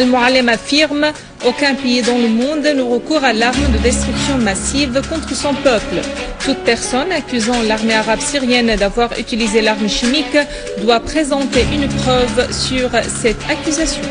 Al-Muallem affirme « Aucun pays dans le monde ne recourt à l'arme de destruction massive contre son peuple. Toute personne accusant l'armée arabe syrienne d'avoir utilisé l'arme chimique doit présenter une preuve sur cette accusation. »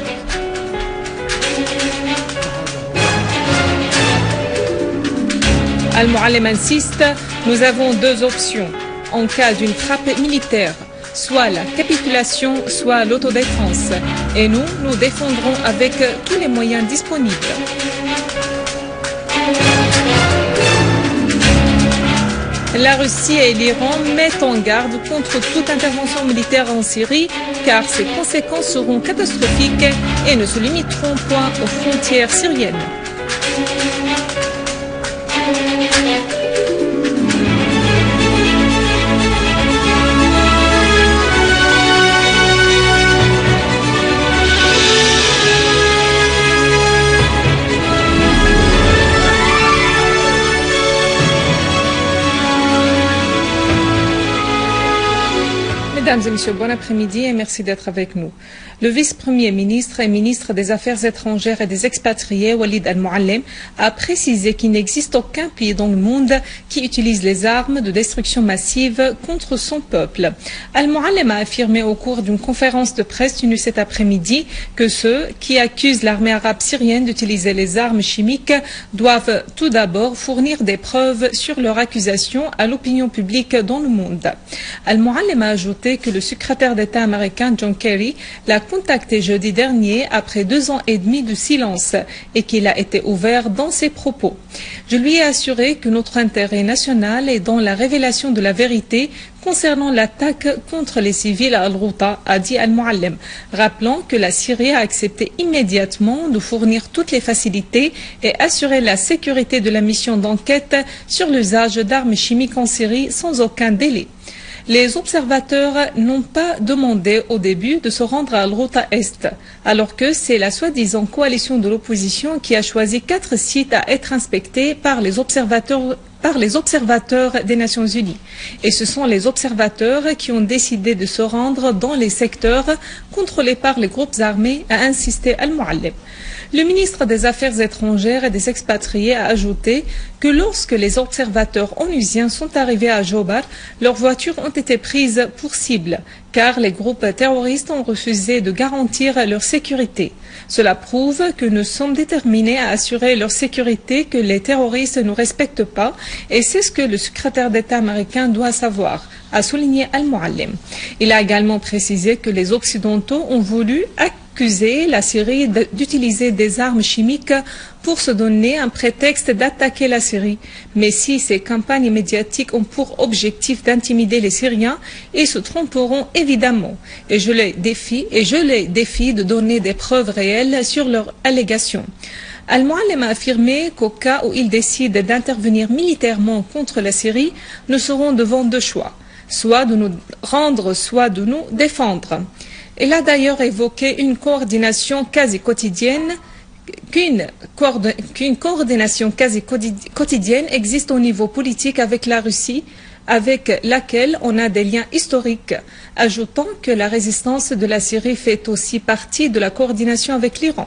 Al-Muallem insiste « Nous avons deux options. En cas d'une frappe militaire, soit la capitulation, soit l'autodéfense. Et nous défendrons avec tous les moyens disponibles. » La Russie et l'Iran mettent en garde contre toute intervention militaire en Syrie, car ses conséquences seront catastrophiques et ne se limiteront point aux frontières syriennes. Mesdames et messieurs, bon après-midi et merci d'être avec nous. Le vice-premier ministre et ministre des Affaires étrangères et des expatriés, Walid Al-Muallem, a précisé qu'il n'existe aucun pays dans le monde qui utilise les armes de destruction massive contre son peuple. Al-Muallem a affirmé au cours d'une conférence de presse tenue cet après-midi que ceux qui accusent l'armée arabe syrienne d'utiliser les armes chimiques doivent tout d'abord fournir des preuves sur leur accusation à l'opinion publique dans le monde. Al-Muallem a ajouté que le secrétaire d'État américain John Kerry l'a contacté jeudi dernier après 2 ans et demi de silence et qu'il a été ouvert dans ses propos. Je lui ai assuré que notre intérêt national est dans la révélation de la vérité concernant l'attaque contre les civils à Al-Ghouta, a dit Al-Muallem, rappelant que la Syrie a accepté immédiatement de fournir toutes les facilités et assurer la sécurité de la mission d'enquête sur l'usage d'armes chimiques en Syrie sans aucun délai. Les observateurs n'ont pas demandé au début de se rendre à Al-Ghouta Est, alors que c'est la soi-disant coalition de l'opposition qui a choisi 4 sites à être inspectés par les observateurs des Nations Unies. Et ce sont les observateurs qui ont décidé de se rendre dans les secteurs contrôlés par les groupes armés, a insisté Al-Muallem. Le ministre des Affaires étrangères et des expatriés a ajouté que lorsque les observateurs onusiens sont arrivés à Jobar, leurs voitures ont été prises pour cible, car les groupes terroristes ont refusé de garantir leur sécurité. Cela prouve que nous sommes déterminés à assurer leur sécurité que les terroristes ne respectent pas, et c'est ce que le secrétaire d'État américain doit savoir, a souligné Al-Muallem. Il a également précisé que les Occidentaux ont voulu accuser la Syrie d'utiliser des armes chimiques pour se donner un prétexte d'attaquer la Syrie. Mais si ces campagnes médiatiques ont pour objectif d'intimider les Syriens, ils se tromperont évidemment. Et je les défie de donner des preuves réelles sur leurs allégations. Al-Muallem a affirmé qu'au cas où ils décident d'intervenir militairement contre la Syrie, nous serons devant 2 choix, soit de nous rendre, soit de nous défendre. Il a d'ailleurs évoqué une coordination quasi quotidienne, qu'une coordination quasi quotidienne existe au niveau politique avec la Russie, avec laquelle on a des liens historiques, ajoutant que la résistance de la Syrie fait aussi partie de la coordination avec l'Iran.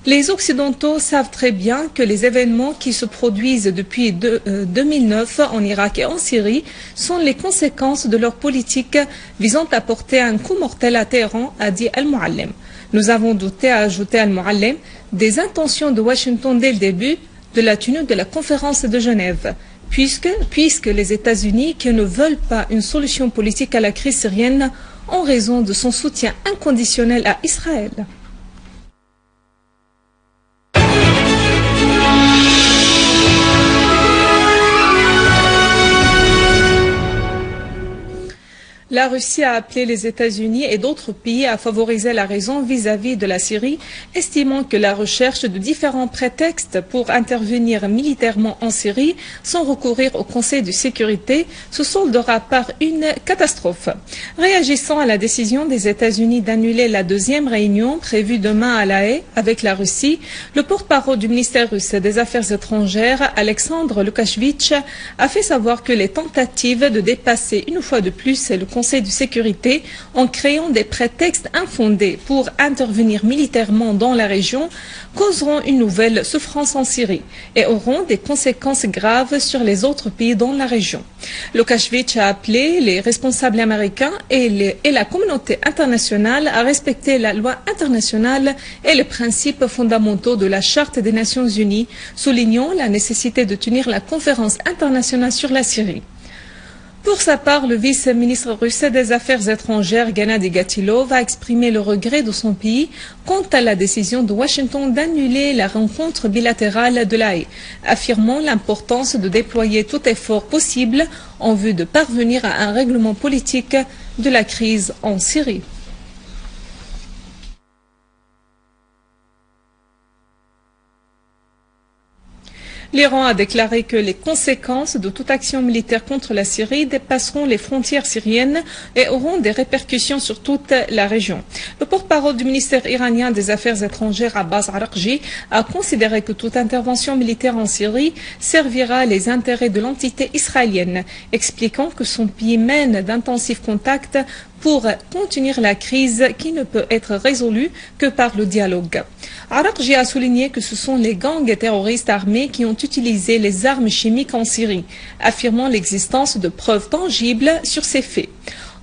Les Occidentaux savent très bien que les événements qui se produisent depuis 2009 en Irak et en Syrie sont les conséquences de leur politique visant à porter un coup mortel à Téhéran, a dit Al-Muallem. Nous avons douté, a ajouté Al-Muallem, des intentions de Washington dès le début de la tenue de la conférence de Genève, puisque les États-Unis, qui ne veulent pas une solution politique à la crise syrienne en raison de son soutien inconditionnel à Israël. La Russie a appelé les États-Unis et d'autres pays à favoriser la raison vis-à-vis de la Syrie, estimant que la recherche de différents prétextes pour intervenir militairement en Syrie sans recourir au Conseil de sécurité se soldera par une catastrophe. Réagissant à la décision des États-Unis d'annuler la 2e réunion prévue demain à La Haye avec la Russie, le porte-parole du ministère russe des Affaires étrangères, Alexandre Loukachevitch, a fait savoir que les tentatives de dépasser une fois de plus le Conseil de sécurité en créant des prétextes infondés pour intervenir militairement dans la région causeront une nouvelle souffrance en Syrie et auront des conséquences graves sur les autres pays dans la région. Lukashevich a appelé les responsables américains et la communauté internationale à respecter la loi internationale et les principes fondamentaux de la Charte des Nations Unies, soulignant la nécessité de tenir la conférence internationale sur la Syrie. Pour sa part, le vice-ministre russe des Affaires étrangères, Gennady Gatilov, a exprimé le regret de son pays quant à la décision de Washington d'annuler la rencontre bilatérale de La Haye, affirmant l'importance de déployer tout effort possible en vue de parvenir à un règlement politique de la crise en Syrie. L'Iran a déclaré que les conséquences de toute action militaire contre la Syrie dépasseront les frontières syriennes et auront des répercussions sur toute la région. Le porte-parole du ministère iranien des Affaires étrangères, Abbas Araghchi, a considéré que toute intervention militaire en Syrie servira les intérêts de l'entité israélienne, expliquant que son pays mène d'intensifs contacts pour contenir la crise qui ne peut être résolue que par le dialogue. Araghchi a souligné que ce sont les gangs terroristes armés qui ont utilisé les armes chimiques en Syrie, affirmant l'existence de preuves tangibles sur ces faits.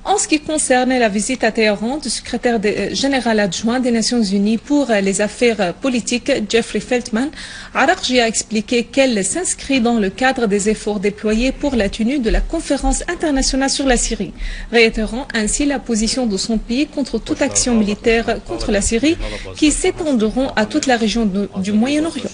En ce qui concerne la visite à Téhéran du secrétaire général adjoint des Nations Unies pour les affaires politiques, Jeffrey Feltman, Araghchi a expliqué qu'elle s'inscrit dans le cadre des efforts déployés pour la tenue de la conférence internationale sur la Syrie, réitérant ainsi la position de son pays contre toute action militaire contre la Syrie qui s'étendront à toute la région du Moyen-Orient.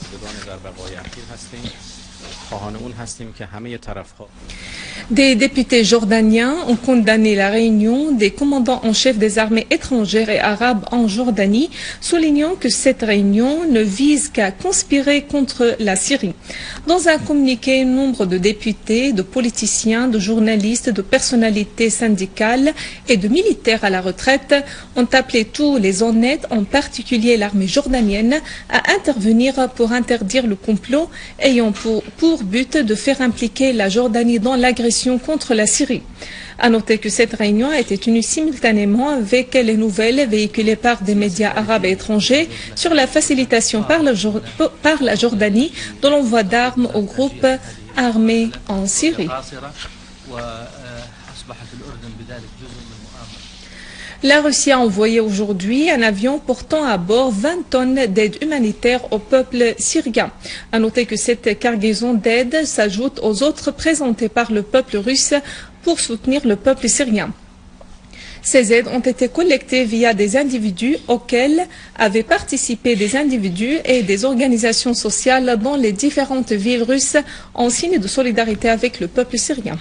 Des députés jordaniens ont condamné la réunion des commandants en chef des armées étrangères et arabes en Jordanie, soulignant que cette réunion ne vise qu'à conspirer contre la Syrie. Dans un communiqué, nombre de députés, de politiciens, de journalistes, de personnalités syndicales et de militaires à la retraite ont appelé tous les honnêtes, en particulier l'armée jordanienne, à intervenir pour interdire le complot ayant pour but de faire impliquer la Jordanie dans l'agression contre la Syrie. À noter que cette réunion a été tenue simultanément avec les nouvelles véhiculées par des médias arabes et étrangers sur la facilitation par la Jordanie de l'envoi d'armes aux groupes armés en Syrie. La Russie a envoyé aujourd'hui un avion portant à bord 20 tonnes d'aide humanitaire au peuple syrien. À noter que cette cargaison d'aide s'ajoute aux autres présentées par le peuple russe pour soutenir le peuple syrien. Ces aides ont été collectées via des individus auxquels avaient participé des individus et des organisations sociales dans les différentes villes russes en signe de solidarité avec le peuple syrien.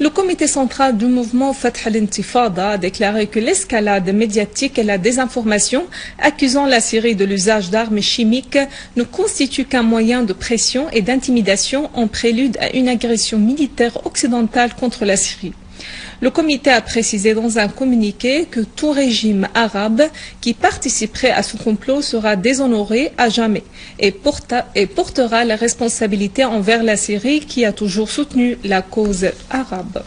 Le comité central du mouvement Fath al-Intifada a déclaré que l'escalade médiatique et la désinformation accusant la Syrie de l'usage d'armes chimiques ne constitue qu'un moyen de pression et d'intimidation en prélude à une agression militaire occidentale contre la Syrie. Le comité a précisé dans un communiqué que tout régime arabe qui participerait à ce complot sera déshonoré à jamais et portera la responsabilité envers la Syrie qui a toujours soutenu la cause arabe.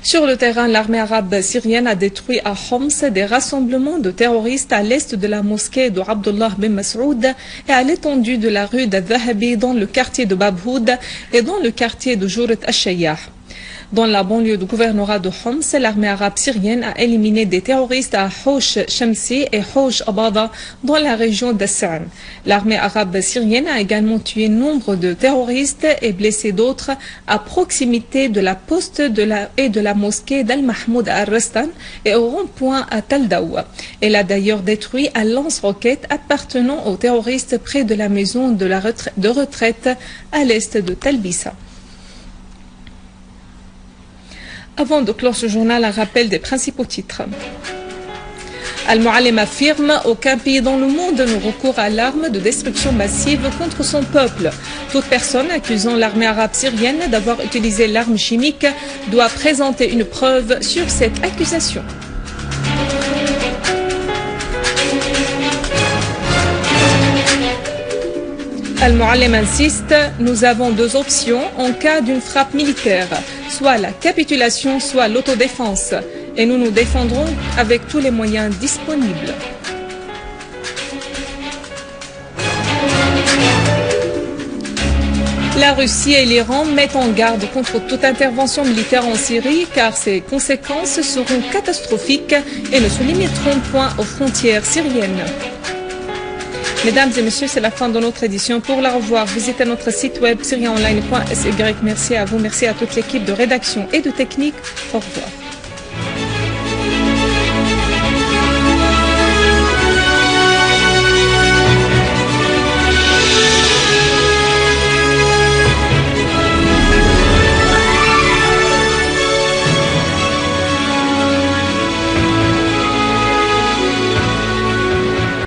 Sur le terrain, l'armée arabe syrienne a détruit à Homs des rassemblements de terroristes à l'est de la mosquée de Abdullah bin Masoud et à l'étendue de la rue d'Al-Dhahabi dans le quartier de Babhoud et dans le quartier de Jouret al-Shayyah. Dans la banlieue du gouvernorat de Homs, l'armée arabe syrienne a éliminé des terroristes à Houch Shamsi et Houch Abada dans la région d'Assan. L'armée arabe syrienne a également tué nombre de terroristes et blessé d'autres à proximité de la poste et de la mosquée d'Al-Mahmoud al-Rastan et au rond-point à Taldaoua. Elle a d'ailleurs détruit un lance-roquette appartenant aux terroristes près de la maison de retraite à l'est de Talbissa. Avant de clore ce journal, un rappel des principaux titres. Al-Muallim affirme « Aucun pays dans le monde ne recourt à l'arme de destruction massive contre son peuple. Toute personne accusant l'armée arabe syrienne d'avoir utilisé l'arme chimique doit présenter une preuve sur cette accusation. » Al-Muallim insiste, nous avons deux options en cas d'une frappe militaire, soit la capitulation, soit l'autodéfense. Et nous nous défendrons avec tous les moyens disponibles. La Russie et l'Iran mettent en garde contre toute intervention militaire en Syrie car ses conséquences seront catastrophiques et ne se limiteront point aux frontières syriennes. Mesdames et messieurs, c'est la fin de notre édition. Pour la revoir, visitez notre site web syriaonline.sy. Merci à vous, merci à toute l'équipe de rédaction et de technique. Au revoir.